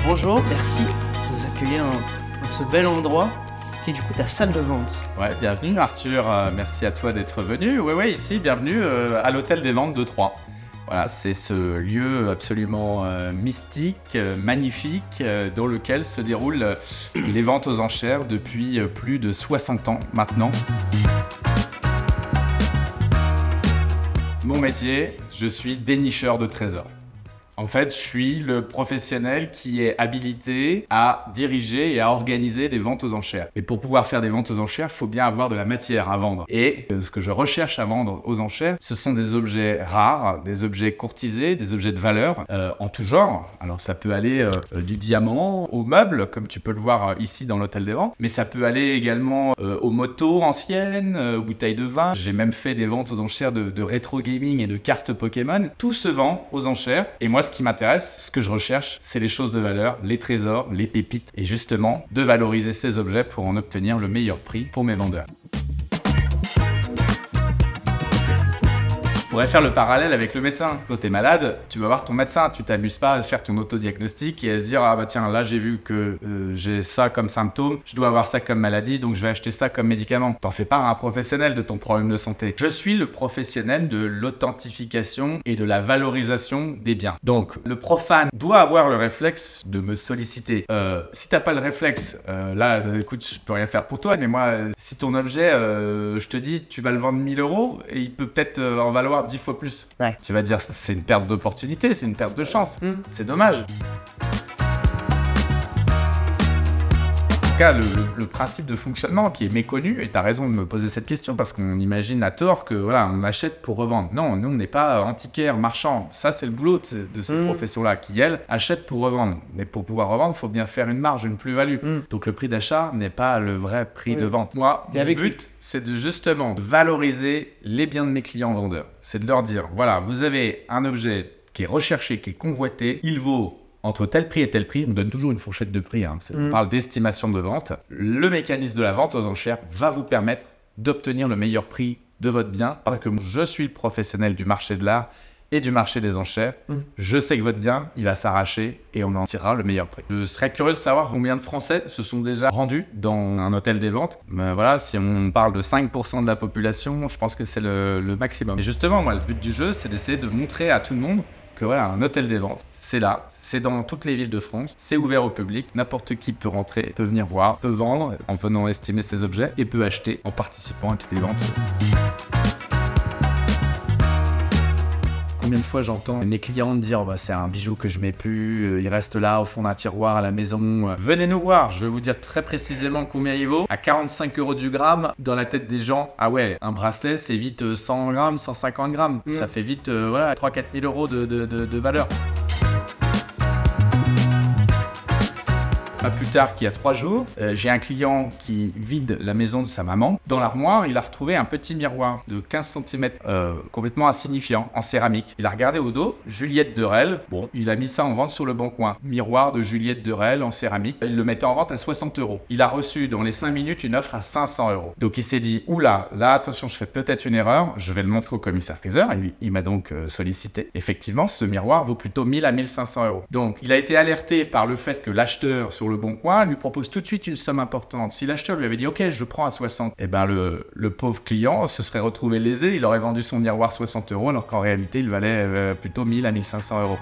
Bonjour, merci de nous accueillir dans ce bel endroit qui est du coup ta salle de vente. Ouais, bienvenue Arthur, merci à toi d'être venu. Ouais, ici, bienvenue à l'hôtel des ventes de Troyes. Voilà, c'est ce lieu absolument mystique, magnifique, dans lequel se déroulent les ventes aux enchères depuis plus de 60 ans maintenant. Mon métier, je suis dénicheur de trésors. En fait, je suis le professionnel qui est habilité à diriger et à organiser des ventes aux enchères. Et pour pouvoir faire des ventes aux enchères, il faut bien avoir de la matière à vendre. Et ce que je recherche à vendre aux enchères, ce sont des objets rares, des objets courtisés, des objets de valeur en tout genre. Alors ça peut aller du diamant aux meubles, comme tu peux le voir ici dans l'hôtel des ventes, mais ça peut aller également aux motos anciennes, aux bouteilles de vin. J'ai même fait des ventes aux enchères de rétro gaming et de cartes Pokémon. Tout se vend aux enchères. Et moi, ce qui m'intéresse, ce que je recherche, c'est les choses de valeur, les trésors, les pépites, et justement de valoriser ces objets pour en obtenir le meilleur prix pour mes vendeurs. Je pourrais faire le parallèle avec le médecin. Quand tu es malade, tu vas voir ton médecin. Tu t'amuses pas à faire ton autodiagnostic et à se dire « Ah bah tiens, là j'ai vu que j'ai ça comme symptôme, je dois avoir ça comme maladie, donc je vais acheter ça comme médicament. » T'en fais pas un professionnel de ton problème de santé. Je suis le professionnel de l'authentification et de la valorisation des biens. Donc, le profane doit avoir le réflexe de me solliciter. Si t'as pas le réflexe, là, écoute, je peux rien faire pour toi, mais moi, si ton objet, je te dis, tu vas le vendre 1000 € et il peut peut-être en valoir 10 fois plus. Ouais. Tu vas dire c'est une perte d'opportunité, c'est une perte de chance. C'est dommage. En tout cas, le principe de fonctionnement qui est méconnu, et tu as raison de me poser cette question parce qu'on imagine à tort que voilà, on achète pour revendre. Non, nous on n'est pas antiquaire, marchand. Ça c'est le boulot de cette profession-là qui, elle, achète pour revendre. Mais pour pouvoir revendre, il faut bien faire une marge, une plus-value. Donc le prix d'achat n'est pas le vrai prix de vente. Moi, mon but, c'est de justement valoriser les biens de mes clients vendeurs. C'est de leur dire, voilà, vous avez un objet qui est recherché, qui est convoité, il vaut entre tel prix et tel prix, on donne toujours une fourchette de prix, hein. On parle d'estimation de vente. Le mécanisme de la vente aux enchères va vous permettre d'obtenir le meilleur prix de votre bien parce que je suis le professionnel du marché de l'art et du marché des enchères. Je sais que votre bien, il va s'arracher et on en tirera le meilleur prix. Je serais curieux de savoir combien de Français se sont déjà rendus dans un hôtel des ventes. Mais voilà, si on parle de 5% de la population, je pense que c'est le maximum. Et justement, moi, le but du jeu, c'est d'essayer de montrer à tout le monde que voilà, un hôtel des ventes, c'est là, c'est dans toutes les villes de France, c'est ouvert au public, n'importe qui peut rentrer, peut venir voir, peut vendre en venant estimer ses objets et peut acheter en participant à toutes les ventes. Combien de fois j'entends mes clients me dire bah, c'est un bijou que je mets plus, il reste là au fond d'un tiroir à la maison. Venez nous voir, je vais vous dire très précisément combien il vaut. À 45 € du gramme, dans la tête des gens, ah ouais, un bracelet c'est vite 100 grammes, 150 grammes. Ça fait vite voilà, 3-4 000 € de valeur. Pas plus tard qu'il y a 3 jours, j'ai un client qui vide la maison de sa maman. Dans l'armoire, il a retrouvé un petit miroir de 15 cm, complètement insignifiant, en céramique. Il a regardé au dos, Juliette Derel. Bon, il a mis ça en vente sur le bon coin. Miroir de Juliette Derel en céramique. Il le mettait en vente à 60 €. Il a reçu dans les 5 minutes une offre à 500 €. Donc il s'est dit, oula, là attention, je fais peut-être une erreur. Je vais le montrer au commissaire-priseur. Il m'a donc sollicité. Effectivement, ce miroir vaut plutôt 1000 à 1500 €. Donc il a été alerté par le fait que l'acheteur sur le bon coin lui propose tout de suite une somme importante. Si l'acheteur lui avait dit ok je prends à 60, et ben le pauvre client se serait retrouvé lésé, il aurait vendu son miroir 60 € alors qu'en réalité il valait plutôt 1000 à 1500 €.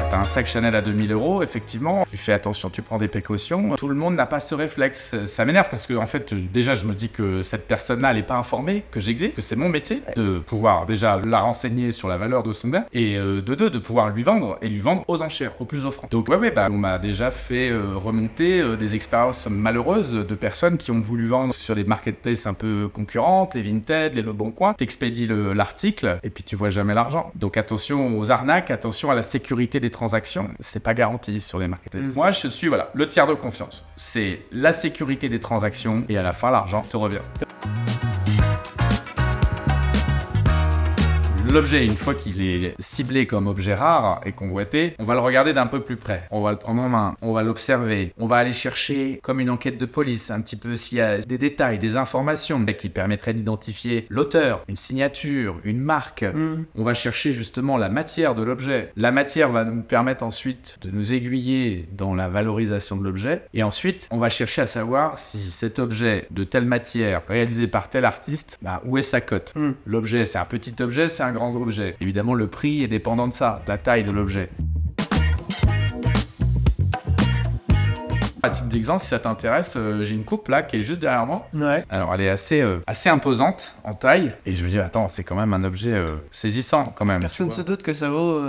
T'as un sac Chanel à 2000 €, effectivement, tu fais attention, tu prends des précautions. Tout le monde n'a pas ce réflexe. Ça m'énerve parce que, en fait, déjà, je me dis que cette personne-là, elle n'est pas informée que j'existe, que c'est mon métier de pouvoir déjà la renseigner sur la valeur de son bien et de deux, de pouvoir lui vendre et lui vendre aux enchères, au plus offrant. Donc, ouais, on m'a déjà fait remonter des expériences malheureuses de personnes qui ont voulu vendre sur des marketplaces un peu concurrentes, les Vinted, les Le Bon Coin. T'expédies l'article et puis tu vois jamais l'argent. Donc, attention aux arnaques, attention à la sécurité des transactions, c'est pas garanti sur les marketplaces. Moi, je suis le tiers de confiance. C'est la sécurité des transactions et à la fin, l'argent te revient. L'objet, une fois qu'il est ciblé comme objet rare et convoité, on va le regarder d'un peu plus près. On va le prendre en main, on va l'observer, on va aller chercher, comme une enquête de police, un petit peu s'il y a des détails, des informations qui permettraient d'identifier l'auteur, une signature, une marque. On va chercher justement la matière de l'objet. La matière va nous permettre ensuite de nous aiguiller dans la valorisation de l'objet. Et ensuite, on va chercher à savoir si cet objet de telle matière, réalisé par tel artiste, où est sa cote. L'objet, c'est un petit objet, c'est un grand objet. Évidemment, le prix est dépendant de ça, de la taille de l'objet. À titre d'exemple, si ça t'intéresse, j'ai une coupe là qui est juste derrière moi. Ouais. Alors elle est assez imposante en taille. Et je me dis, attends, c'est quand même un objet saisissant quand même. Personne ne se doute que ça vaut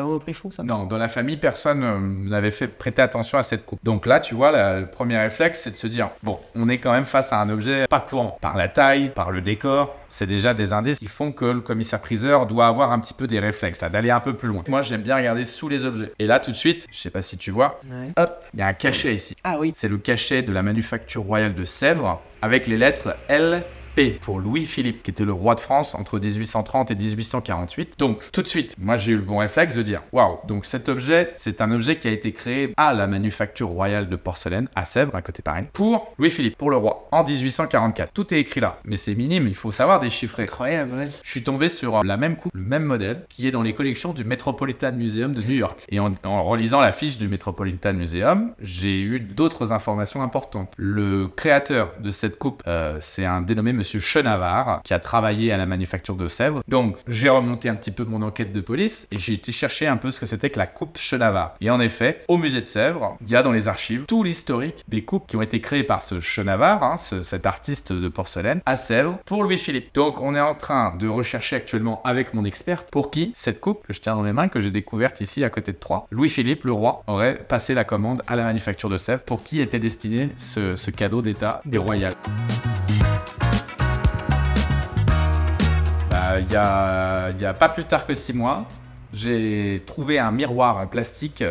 au prix fou, ça. Non, dans la famille, personne n'avait fait prêter attention à cette coupe. Donc là, tu vois, le premier réflexe, c'est de se dire, bon, on est quand même face à un objet pas courant. Par la taille, par le décor, c'est déjà des indices qui font que le commissaire-priseur doit avoir un petit peu des réflexes, là, d'aller un peu plus loin. Moi, j'aime bien regarder sous les objets. Et là, tout de suite, je sais pas si tu vois, hop, il y a un cachet ici. Ah oui. C'est le cachet de la Manufacture Royale de Sèvres avec les lettres L. P pour Louis-Philippe, qui était le roi de France entre 1830 et 1848. Donc, tout de suite, moi j'ai eu le bon réflexe de dire, waouh, donc cet objet, c'est un objet qui a été créé à la Manufacture Royale de Porcelaine, à Sèvres, à côté de Paris, pour Louis-Philippe, pour le roi, en 1844. Tout est écrit là, mais c'est minime, il faut savoir déchiffrer. Incroyable, ouais. Je suis tombé sur la même coupe, le même modèle, qui est dans les collections du Metropolitan Museum de New York. Et en relisant la fiche du Metropolitan Museum, j'ai eu d'autres informations importantes. Le créateur de cette coupe, c'est un dénommé Monsieur Chenavard, qui a travaillé à la Manufacture de Sèvres. Donc, j'ai remonté un petit peu mon enquête de police et j'ai été chercher un peu ce que c'était que la coupe Chenavard. Et en effet, au musée de Sèvres, il y a dans les archives tout l'historique des coupes qui ont été créées par ce Chenavard, cet artiste de porcelaine, à Sèvres, pour Louis-Philippe. Donc, on est en train de rechercher actuellement avec mon experte pour qui cette coupe que je tiens dans mes mains, que j'ai découverte ici à côté de Troyes, Louis-Philippe, le roi, aurait passé la commande à la Manufacture de Sèvres. Pour qui était destiné ce cadeau d'état des royales. Il y a pas plus tard que 6 mois, j'ai trouvé un miroir en plastique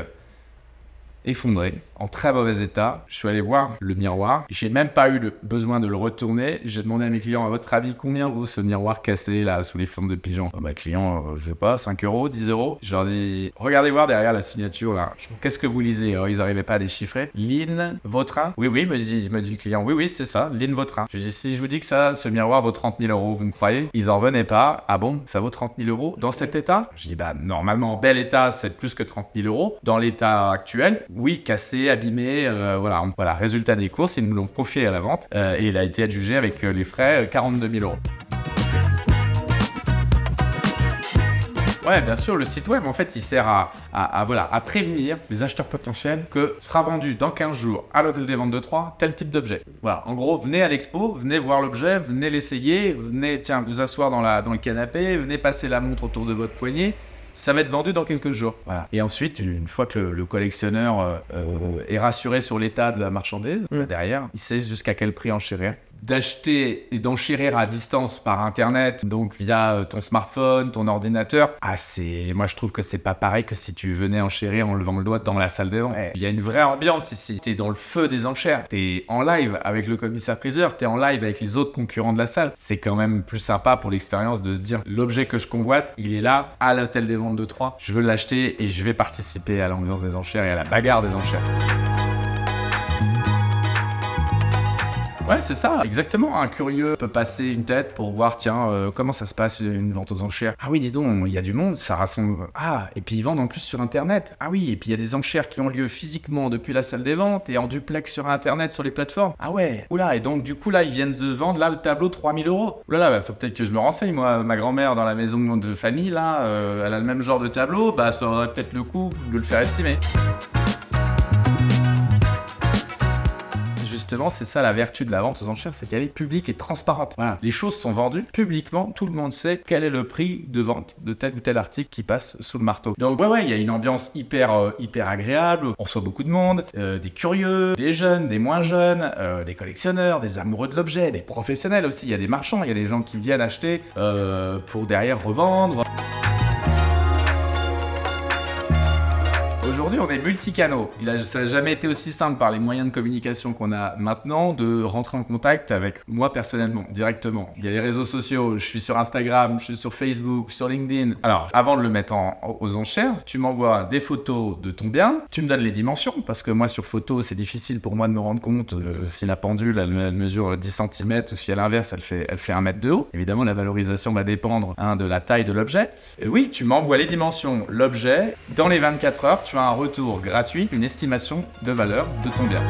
effondré, en très mauvais état. Je suis allé voir le miroir. J'ai même pas eu besoin de le retourner. J'ai demandé à mes clients, à votre avis, combien vaut ce miroir cassé là sous les formes de pigeons? Client, je sais pas, 5 euros, 10 euros. Je leur dis, regardez voir derrière la signature là. Qu'est-ce que vous lisez? Alors, ils n'arrivaient pas à déchiffrer. Lynn Vautrin? Oui, me dit le client. Oui, c'est ça, Lynn Vautrin. Je dis, si je vous dis que ce miroir vaut 30 000 euros, vous me croyez? Ils en revenaient pas. Ah bon, ça vaut 30 000 euros dans cet état? Je dis, normalement, en bel état, c'est plus que 30 000 euros. Dans l'état actuel, oui, cassé, abîmé, voilà, résultat des courses, ils nous l'ont confié à la vente et il a été adjugé avec les frais 42 000 euros. Ouais, bien sûr, le site web, en fait, il sert à prévenir les acheteurs potentiels que sera vendu dans 15 jours à l'hôtel des ventes de Troyes tel type d'objet. Voilà, en gros, venez à l'expo, venez voir l'objet, venez l'essayer, venez, vous asseoir dans le canapé, venez passer la montre autour de votre poignet. Ça va être vendu dans quelques jours. Voilà. Et ensuite, une fois que le collectionneur est rassuré sur l'état de la marchandise, derrière, il sait jusqu'à quel prix enchérir. D'acheter et d'enchérir à distance par internet, donc via ton smartphone, ton ordinateur, moi je trouve que c'est pas pareil que si tu venais enchérir en levant le doigt dans la salle de vente. Il y a une vraie ambiance ici. T'es dans le feu des enchères, t'es en live avec le commissaire-priseur, t'es en live avec les autres concurrents de la salle. C'est quand même plus sympa pour l'expérience de se dire, l'objet que je convoite, il est là, à l'hôtel des ventes de Troyes, je veux l'acheter et je vais participer à l'ambiance des enchères et à la bagarre des enchères. Ouais, c'est ça, exactement. Un curieux peut passer une tête pour voir, comment ça se passe une vente aux enchères. Ah oui, dis donc, il y a du monde, ça rassemble. Ah, et puis ils vendent en plus sur Internet. Ah oui, et puis il y a des enchères qui ont lieu physiquement depuis la salle des ventes et en duplex sur Internet sur les plateformes. Ah ouais, oula, et donc du coup là, ils viennent de vendre là le tableau 3 000 euros. Oula, faut peut-être que je me renseigne, moi. Ma grand-mère dans la maison de famille, là, elle a le même genre de tableau, ça aurait peut-être le coup de le faire estimer. Justement, c'est ça la vertu de la vente aux enchères, c'est qu'elle est publique et transparente. Voilà. Les choses sont vendues publiquement, tout le monde sait quel est le prix de vente de tel ou tel article qui passe sous le marteau. Donc ouais, il y a une ambiance hyper agréable, on reçoit beaucoup de monde, des curieux, des jeunes, des moins jeunes, des collectionneurs, des amoureux de l'objet, des professionnels aussi, il y a des marchands, il y a des gens qui viennent acheter pour derrière revendre. Aujourd'hui, on est multicanaux. Ça n'a jamais été aussi simple par les moyens de communication qu'on a maintenant de rentrer en contact avec moi personnellement, directement. Il y a les réseaux sociaux, je suis sur Instagram, je suis sur Facebook, sur LinkedIn. Alors, avant de le mettre aux enchères, tu m'envoies des photos de ton bien, tu me donnes les dimensions, parce que moi, sur photo, c'est difficile pour moi de me rendre compte si la pendule, elle mesure 10 cm ou si à l'inverse, elle fait 1 mètre de haut. Évidemment, la valorisation va dépendre de la taille de l'objet. Oui, tu m'envoies les dimensions, l'objet. Dans les 24 heures, tu as un retour gratuit, une estimation de valeur de ton bien.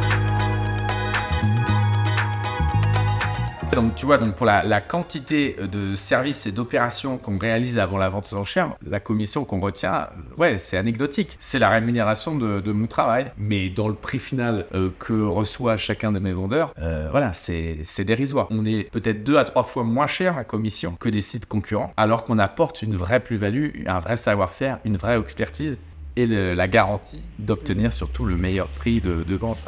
Donc tu vois, pour la quantité de services et d'opérations qu'on réalise avant la vente aux enchères, la commission qu'on retient, ouais, c'est anecdotique. C'est la rémunération de mon travail. Mais dans le prix final que reçoit chacun de mes vendeurs, voilà, c'est dérisoire. On est peut-être 2 à 3 fois moins cher à commission que des sites concurrents, alors qu'on apporte une vraie plus-value, un vrai savoir-faire, une vraie expertise et la garantie d'obtenir surtout le meilleur prix de vente.